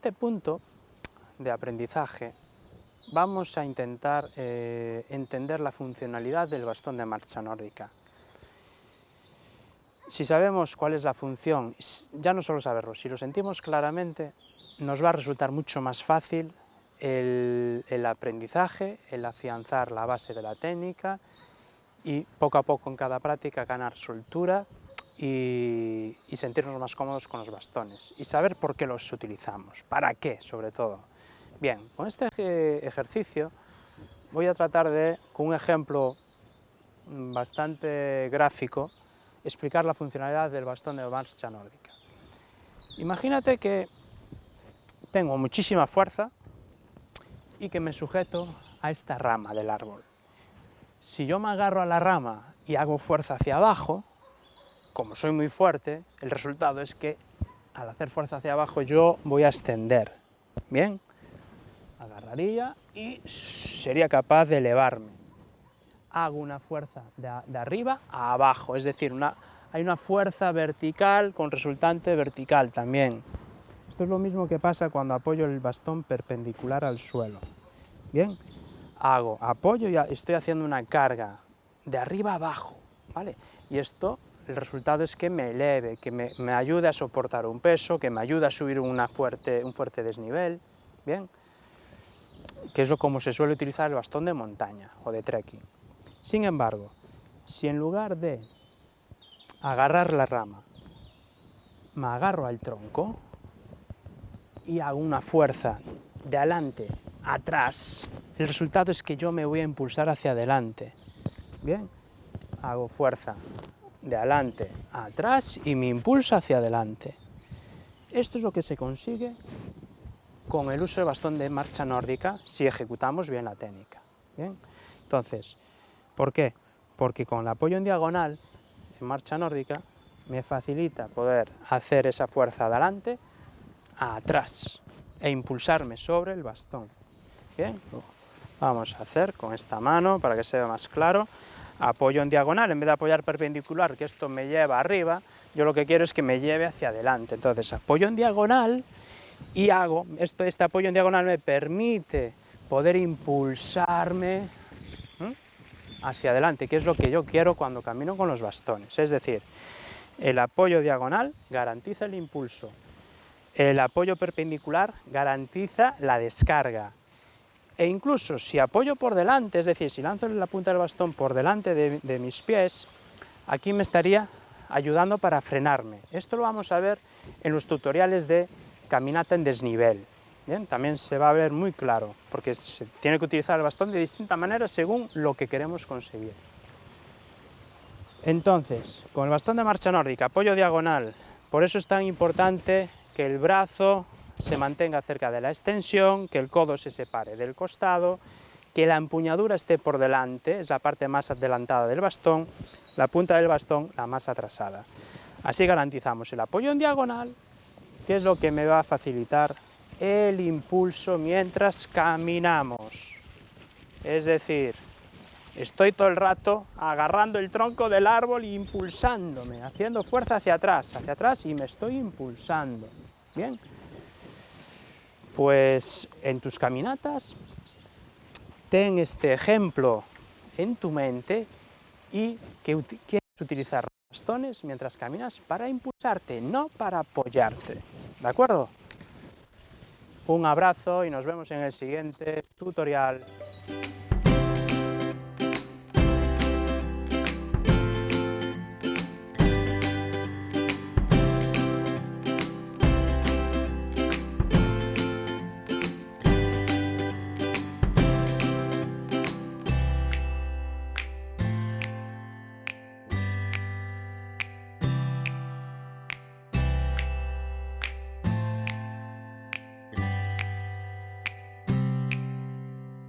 este punto de aprendizaje vamos a intentar entender la funcionalidad del bastón de marcha nórdica. Si sabemos cuál es la función, ya no solo saberlo, si lo sentimos claramente, nos va a resultar mucho más fácil el aprendizaje, el afianzar la base de la técnica y poco a poco en cada práctica ganar soltura y sentirnos más cómodos con los bastones y saber por qué los utilizamos, para qué sobre todo. Bien, con este ejercicio voy a tratar de, con un ejemplo bastante gráfico, explicar la funcionalidad del bastón de marcha nórdica. Imagínate que tengo muchísima fuerza y que me sujeto a esta rama del árbol. Si yo me agarro a la rama y hago fuerza hacia abajo, como soy muy fuerte, el resultado es que al hacer fuerza hacia abajo yo voy a extender. Bien, agarraría y sería capaz de elevarme. Hago una fuerza de arriba a abajo, es decir, hay una fuerza vertical con resultante vertical también. Esto es lo mismo que pasa cuando apoyo el bastón perpendicular al suelo. Bien, apoyo y estoy haciendo una carga de arriba a abajo, ¿vale? Y esto, el resultado es que me eleve, que me ayude a soportar un peso, que me ayude a subir un fuerte desnivel, ¿bien? Que es como se suele utilizar el bastón de montaña o de trekking. Sin embargo, si en lugar de agarrar la rama, me agarro al tronco y hago una fuerza de adelante a atrás, el resultado es que yo me voy a impulsar hacia adelante. Bien, hago fuerza de adelante a atrás y me impulso hacia adelante. Esto es lo que se consigue con el uso del bastón de marcha nórdica si ejecutamos bien la técnica. Bien, entonces, ¿por qué? Porque con el apoyo en diagonal, en marcha nórdica, me facilita poder hacer esa fuerza de adelante a atrás e impulsarme sobre el bastón. Bien, vamos a hacer con esta mano para que se vea más claro. Apoyo en diagonal, en vez de apoyar perpendicular, que esto me lleva arriba, yo lo que quiero es que me lleve hacia adelante. Entonces apoyo en diagonal y hago, este apoyo en diagonal me permite poder impulsarme hacia adelante, que es lo que yo quiero cuando camino con los bastones. Es decir, el apoyo diagonal garantiza el impulso, el apoyo perpendicular garantiza la descarga. E incluso si apoyo por delante, es decir, si lanzo la punta del bastón por delante de mis pies, aquí me estaría ayudando para frenarme. Esto lo vamos a ver en los tutoriales de caminata en desnivel. Bien, también se va a ver muy claro, porque se tiene que utilizar el bastón de distinta manera según lo que queremos conseguir. Entonces, con el bastón de marcha nórdica, apoyo diagonal, por eso es tan importante que el brazo se mantenga cerca de la extensión, que el codo se separe del costado, que la empuñadura esté por delante, es la parte más adelantada del bastón, la punta del bastón la más atrasada. Así garantizamos el apoyo en diagonal, que es lo que me va a facilitar el impulso mientras caminamos. Es decir, estoy todo el rato agarrando el tronco del árbol e impulsándome, haciendo fuerza hacia atrás y me estoy impulsando. Bien. Pues en tus caminatas, ten este ejemplo en tu mente y que quieres utilizar bastones mientras caminas para impulsarte, no para apoyarte. ¿De acuerdo? Un abrazo y nos vemos en el siguiente tutorial.